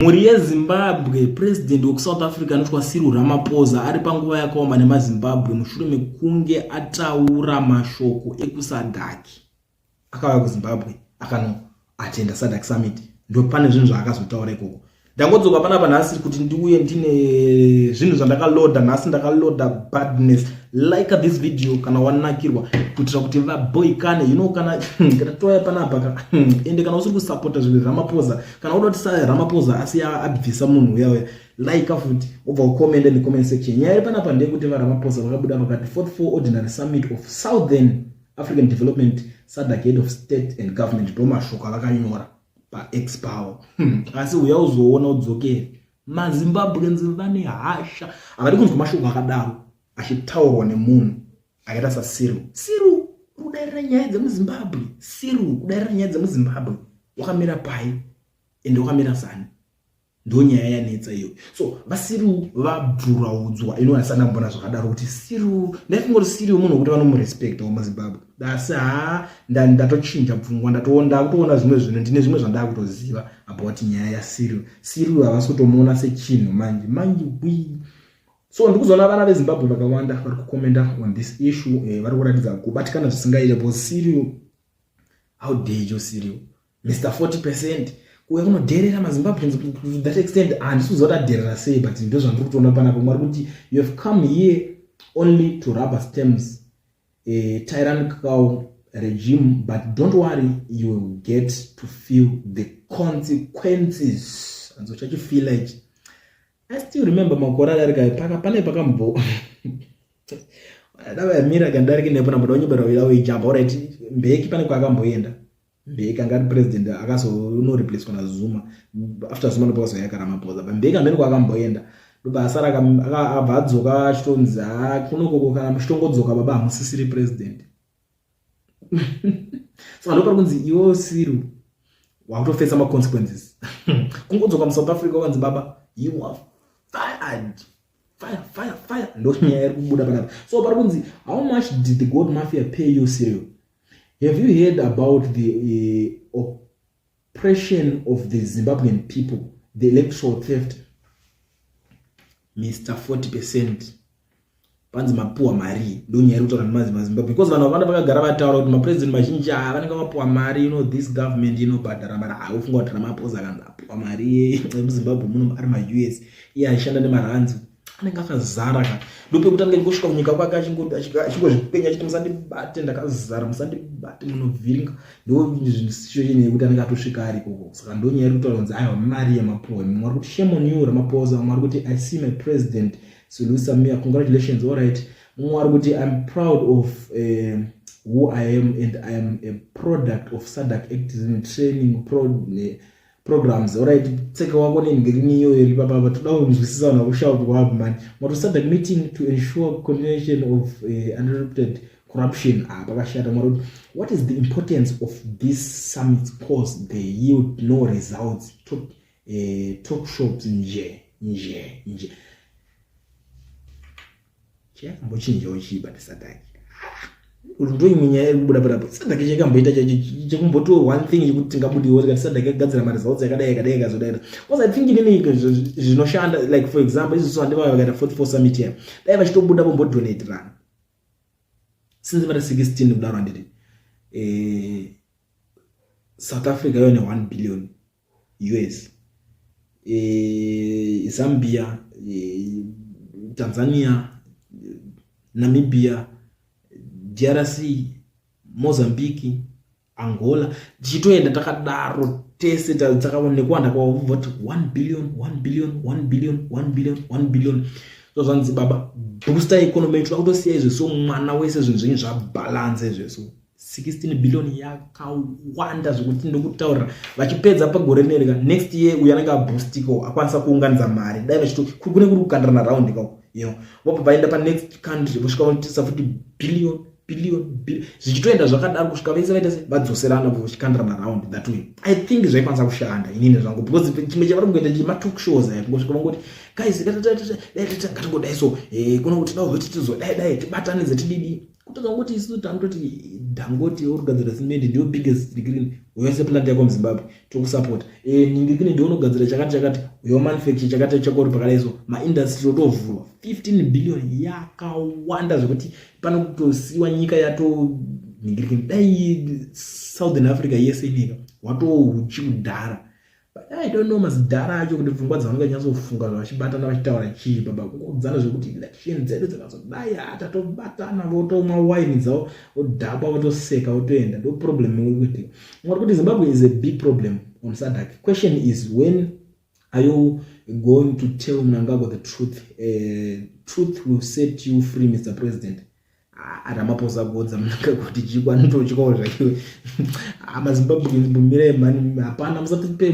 Muri yeZimbabwe, president wa South Africa anotwa Cyril Ramaphosa ari panguva yakaoma nemaZimbabwe mushure mekunge ataura mashoko ekuSADC. Akauya kuZimbabwe akanoatenda SADC summit. Ndo pane zvinhu zvaakazotaura ikoko. Ndangodzoka panapa nhasi kuti ndiuye ndine zvinhu zvandakaloda nhasi ndakaloda badness. Like this video kana wanakirwa kuitira kuti vaboyikane kana toya panapa ende kana usiri kusupporta zvinhu Ramaphosa kana uda kuti Ramaphosa asi abvisa munhu uyawe like futi ubva ucomment in the comment section. Nyaya panapa ndekuti Ramaphosa vakabuda vakati 44 ordinary summit of Southern African Development SADC head of state and government domashoko vakanyora paX power. Asi uya uzoona udzokere maZimbabweans vane hasha akati kunzwa mashoko akadaro achitaurwa nemunhu akaita saCyril. Cyril kudairira nyaya dzemuZimbabwe. Cyril kudairira nyaya dzemuZimbabwe. Wakamira pai ende wakamira sani. Ndo nyaya yanetsa iyo. So vaCyril vabvuraudzwa asana mbona zvakadaro kuti Cyril ndaifungoti Cyril munhu kuti vanomurespect muZimbabwe. Dasi ndatochinja pfungwa ndatoona zvimwe zvinhu ndine zvimwe zvandakutoziva about nyaya yaCyril. Cyril havasi kutomuona sechinhu manje so ndikuzoona vana veZimbabwe vakawanda vari kukomenta on this issue vari kuratidza kubatikana zvisingaite because Cyril, how dare you Cyril, Mr 40% kuya kunodherera maZimbabweans to that extent handisizoda dherera sei but ndo zvandiri kutoona panapa mwari kuti you have come here only to rubber stamps a tyrannical regime, but don't worry, you will get to feel the consequences. And so you feel like I still remember makora darika pane pakambo dawa mira gandariki nepo namboda unyibera wilawe ijamba alright mbeki pane kwakamboenda mbeki angari president akaso no replace kana Zuma after Zuma ndo yaka Ramaphosa mbeki ambeni kwakamboenda ndobasa akabadzoka chitonza kunoko kana muchitongodzoka baba amusisiri president. So ndo kunzi iwo Cyril wakutofesa ma consequences. Kungodzoka mu South Africa wanzi baba you are fired. Fire. Ndo nyaya iri kubuda panapa. So kunzi how much did the gold mafia pay you Cyril? Have you heard about the oppression of the Zimbabwean people, the electoral theft? Mr 40% panzi mapuwa mari ndo nyaya iri kutaura nemaZimbabwe because vanhu vana vakagara vataura kuti mapresident mazhinji vanenge mapuwa mari this government inobhadhara mari haufunga kuti Ramaphosa akanzi apuwa mari emuZimbabwe muno ari maUS iye achishanda nemaranzi anenge akazara ka ndopekutanga ngosvika kunyika kwake achingozvikwenya achiti musandibate ndakazara musandibate munovhiringa ndo situation yekuti anenge atosvika ari ikoko. Saka ndo nyaya iri kutaura kunzi aiwa mari yemapuwa mwari kuti shame on you Ramaphosa mwari kuti I see my president Sulu Samia, congratulations, all right. I'm proud of who I am, and I am a product of SADC activism training programs. All right, take one in Green Baba, but now this is on a shout wab man. What was SADC meeting to ensure continuation of uninterrupted corruption? What is the importance of this summit? Cause they yield no results. Talk shops in J. Mbochinja uchiba SADC. Ndo imenya buda SADC chekamboita chekumboto one thing yekuti tingabudiwo kuti SADC yakagadzira mari zawo yakadai kazodaira. Because I think inini zvinoshanda like for example izvo andeva vakaita 44 summit here. Dai vachitobuda bombodonate rana. Since vari 16 kudaro anditi. South Africa yone 1 billion US. Zambia, Tanzania, Namibia, DRC, Mozambique, Angola, tichitoenda takadaro tese takaonekwa ndakwavuva kuti 1 billion. So zvanzi baba booster economy yetu akutosiya izvo so mwana wese zvinhu zvinhu zvabalance izvo so 16 billion yakawanda zvokuti ndokutaura vachipedza pagore nerega next year uyanenge aboostiko akwanisa kuunganidza mari dai vachiti kune kuri kukandirana round ikako vobva vaenda panext country vosvika vanotisa futi billion zvichitoenda zvakadaro kusvika vese vaita vadzoserana vachikandirana round that way. I think zvaikwanisa kushanda inini zvangu because chimwe chavari kungoita chimatalk shows kungosvika vangoti guys ngatingodai so kuno kuti dai tizotibatanidze tididi kutodza kuti isu tamutoti Dangote urikugadzira simende ndio biggest degree wese plant yako muZimbabwe tokusupport ningikini ndio unogadzira chakati yo manufacture chakati chakori pakadaiso ma industry otovhurwa 15 billion yakawanda zvekuti pano kutosiwa nyika yato ningikini dai Southern Africa yese inika watohuchi kudhara. But I don't know mazidhara acho kuti pfungwa dzavanenge nyatsofunga vachibatana vachitaura chii baba kukudzana zvekuti election dzedu dzakazodai atatobatana votomwa wine dzavo vodhaba votoseka votoenda ndo problem yekuti ngori kuti Zimbabwe is a big problem on SADC. Question is, when are you going to tell Mnangagwa the truth? Truth will set you free, Mr. President. Ramaphosa godza Mnangagwa kuti chikwanoto chikawo zvakiwe amaZimbabwe mbumire mani hapana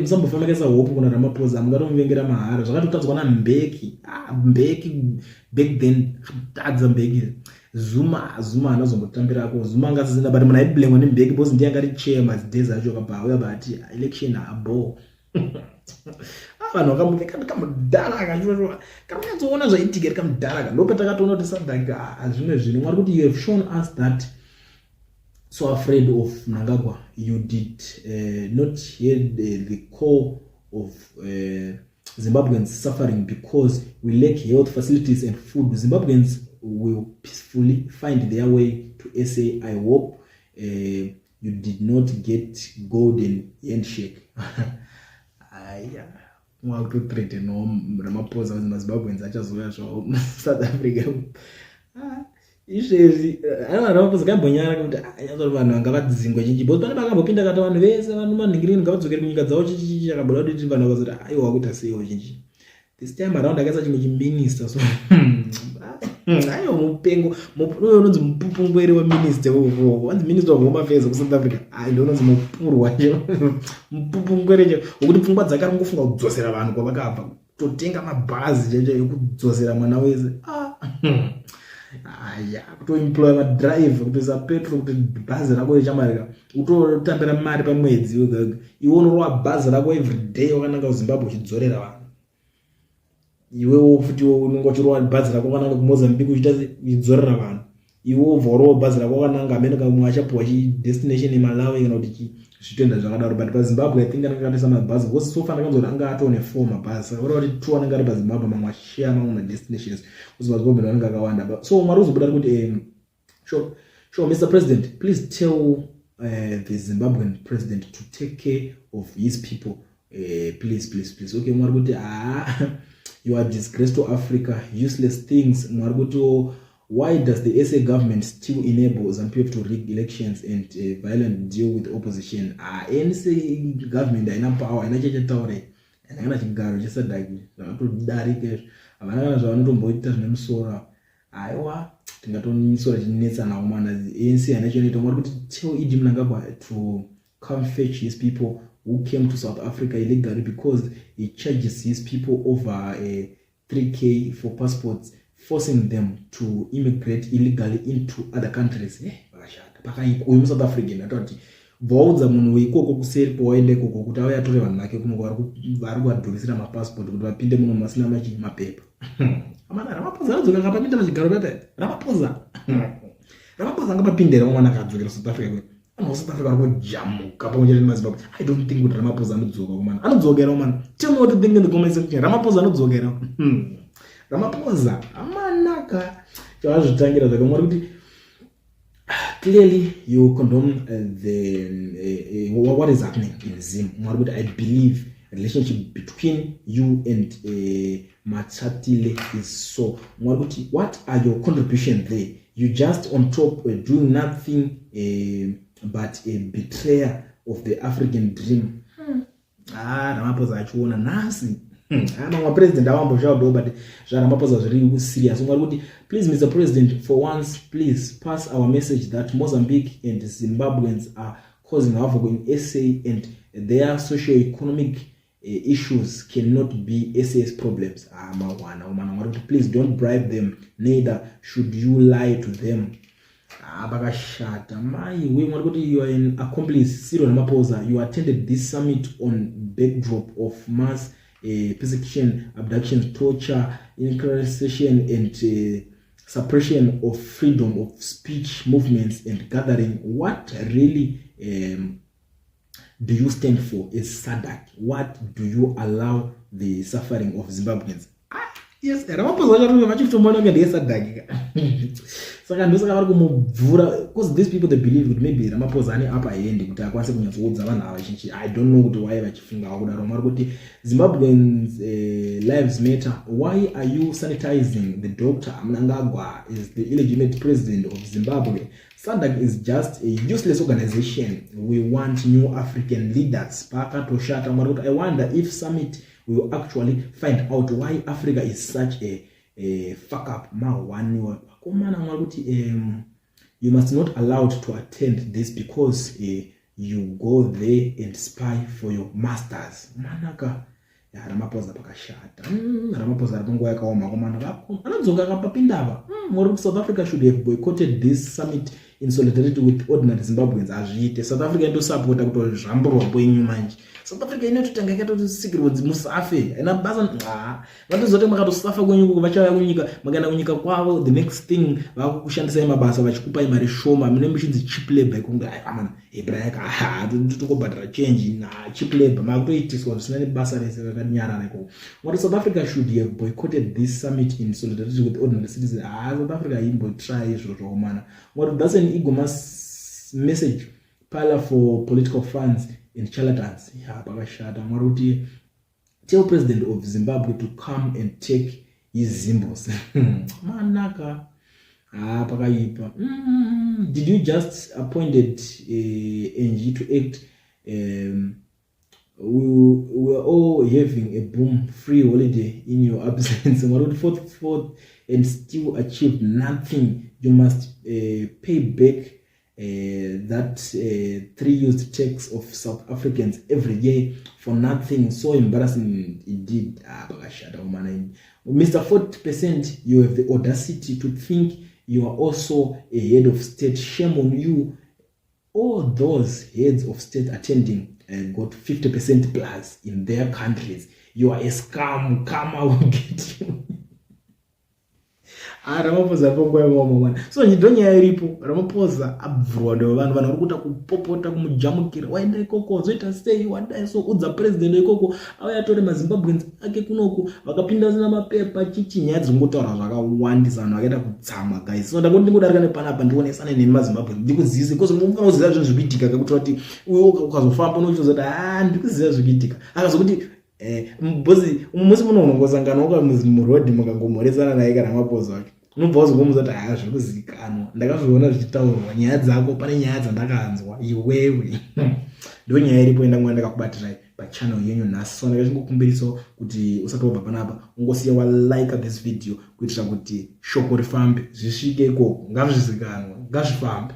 musambofamekesa hope kuna Ramaphosa mungatomuvengera mahara zvakatotadzwa na Mbeki back then tadza Mbeki Zuma anozombotambirako Zuma ngasizina but muna iblame ne Mbeki boss ndiye angari chairman days acho kabauya bati election abo vanhu vakamuveka kamudhara akachua kamunyatsoona zvaitika kamudhara ndopa takatoona kuti SADC zvimwe zvinhu mwari kuti you have shown us that so afraid of Mnangagwa you did not hear the core of Zimbabweans suffering because we lack health facilities and food. Zimbabweans will peacefully find their way to SA. I hope you did not get golden handshake. Yeah. Mwaka kutrete no Ramaphosa maZimbabweans achazoya zvawo South Africa. Izvezi Ramaphosa kambonyara kuti anyazori vanhu vangavadzingwe chinji both pane vakambopinda kata vanhu vese vanhu maningirini ngavadzokere kunyika dzawo chichi chakabuda kuti vanhu vakazoti aiwa kuita seiwo chinji this time around akaisa chimwe chiminister so ayo mupengo mupuno unonzi mupupungwere weminister wanzi minister of home affairs ku South Africa ndio unonzi mupurwa mupupungwere wekuti pfungwa dzakarongofunga kudzosera vanhu kwavakabva totenga mabhazi cheche ekudzosera mwana wese kutoemploy madrive kutoisa petrol kuti bhazi rako richamarika utotambira mari pamwedzi iwe unorova bhazi rako every day wakananga kuZimbabwe uchidzorera vanhu iwewo futi unenge uchirova bhazi rako wakananga kuMozambique uchidzorera vanhu iwewo vhorowo bhazi rako wakananga America mumwe achapuwa destination Malawi kana kuti zvitenda zvakadaro but paZimbabwe I think anenge akaisa mabhazi because so far ndakanzwa anga atone 4 mabhazi saka kuti 2 anenge ari paZimbabwe mamwe ashare mamwe destinations kuti vaZimbabwe vanenge akawanda so mwari uzobuda kuti sure Mr. President, please tell the Zimbabwean president to take care of his people please okay mwari kuti you are disgrace to Africa, useless things mwari kuti why does the SA government still enable some people to rig elections and violent deal with opposition? ANC government haina power, haina chachataure, haina chigaro cheSADC, zvakatodarika havana kana zvavanotomboita zvine musoro. Aiwa, tingatonyisora chinetsa nawo mana ANC haina chinoita mwari kuti tell Idi Mnangagwa to come fetch his people who came to South Africa illegally because he charges his people over 3K for passports, forcing them to immigrate illegally into other countries. Vakashata uyu South African atoti vaudza munhu weikoko kuseri kwawaende koko kuti auya atore vanhu vake kuno vari kuadhurisira mapassport kuti vapinde muno masina mapepa. Amana Ramaphosa adzoka kapapinda machigaro tata Ramaphosa ngapapindira mwana akadzokera South Africa South Africa anojamuka pamwe maZimbabwe. I don't think kuti Ramaphosa anodzoka kumana anodzokera man. Tell me what you think in the comment section. Ramaphosa anodzokera Ramaphosa amanaka chawazvitangira zvakamwari kuti clearly you condone what is happening in Zim. Mwari kuti I believe the relationship between you and Machatile is so. Mwari kuti what are your contribution there? You just on top doing nothing but a betrayer of the African dream. Ramaphosa achiona nasi mamwe president awamboshawo but Ramaphosa zviri serious. Mwari kuti please Mr. President, for once please pass our message that Mozambique and Zimbabweans are causing havoc in SA and their socio-economic issues cannot be SA's problems. Please don't bribe them, neither should you lie to them. Bakashata mai we mwari kuti you are an accomplice. Cyril Ramaphosa, you attended this summit on backdrop of mass persecution, abduction, torture, incarceration and suppression of freedom of speech, movements and gathering. What really do you stand for as SADC? What do you allow the suffering of Zimbabweans? Yes, saka ndosaka vari kumubvura because these people they believe kuti maybe Ramaphosa ane apa aende kuti akwanise kunyatsoudza vanhu ava chinchi. I don't know kuti why vachifunga kudaro. Vari kuti Zimbabweans lives matter. Why are you sanitizing the Dr. Mnangagwa is the illegitimate president of Zimbabwe? SADC is just a useless organization. We want new African leaders. Paka toshata. I wonder if summit will actually find out why Africa is such a fuck up. You must not allowed to attend this because you go there and spy for your masters. Manaka Ramaphosa pakashata. Ramaphosa rapanguva yakaoma komana anodzoka akapapindava. South Africa should have boycotted this summit in solidarity with ordinary Zimbabweans. Azviite South Africa ndosapota kuti zvamburwa kwenyu manje. South Africa inototanga ikatosikirwa musafe ena basa vatozote makatosafa kwenyu kuko vachauya kunyika makaenda kunyika kwavo. The next thing vakushandisa mabasa vachikupai mari shoma mune mishinzi cheap labor ikunge amana hebraica tokobhadhara change na cheap labor makutoitiswa zvisina nebasa rese rakanyarara iko. What South Africa should have boycotted this summit in solidarity with ordinary citizens. South Africa imbotry izvo zvokomana. What that's an ego message pala for political funds in charlatans. Pakashata Maruti tell president of Zimbabwe to come and take his Zimbos. Manaka pakaipa. Did you just appointed NG to act? We were all having a boom free holiday in your absence. Maruti fourth and still achieved nothing. You must pay back that 3 used tax of South Africans every year for nothing. So embarrassing indeed. Mr. 40%, you have the audacity to think you are also a head of state. Shame on you. All those heads of state attending got 50% plus in their countries. You are a scam. Come, I will get you. Ramaphosa pongoya mwana. So nyidonya iripo Ramaphosa abvurwa ndo vanhu vari kuita kupopota kumujamukira. Waenda ikoko zoita sei wanda so udza president ikoko auya tore maZimbabweans ake kunoko vakapinda zina mapepa chichinyadzi ngotaura zvakawandisa vanhu vakaita kutsama guys. So ndingodarika nepanapa ndionesana nemaZimbabweans ndikuzize because munoziva zvinhu zvikuitika kuti kuti uyo ukazofamba unochizoti ndikuziva zvikuitika akazokuti mbozi musi munongozangana muroad mukangomhoresana naye kana Ramaphosa wake unobva wazogomuza kuti zvikuzikanwa ndakazviona zvichitaurwa nyaya dzako pane nyaya dzandakanzwa iwewe ndo nyaya iripo enda mwanda ndakakubatirai pachannel yenyu nhasi. So ndakachingokumbirisawo kuti usati wabva panapa ungosiya walike this video kuitira kuti shoko rifambe zvisvike ikoko ngazvizikanwa ngazvifambe.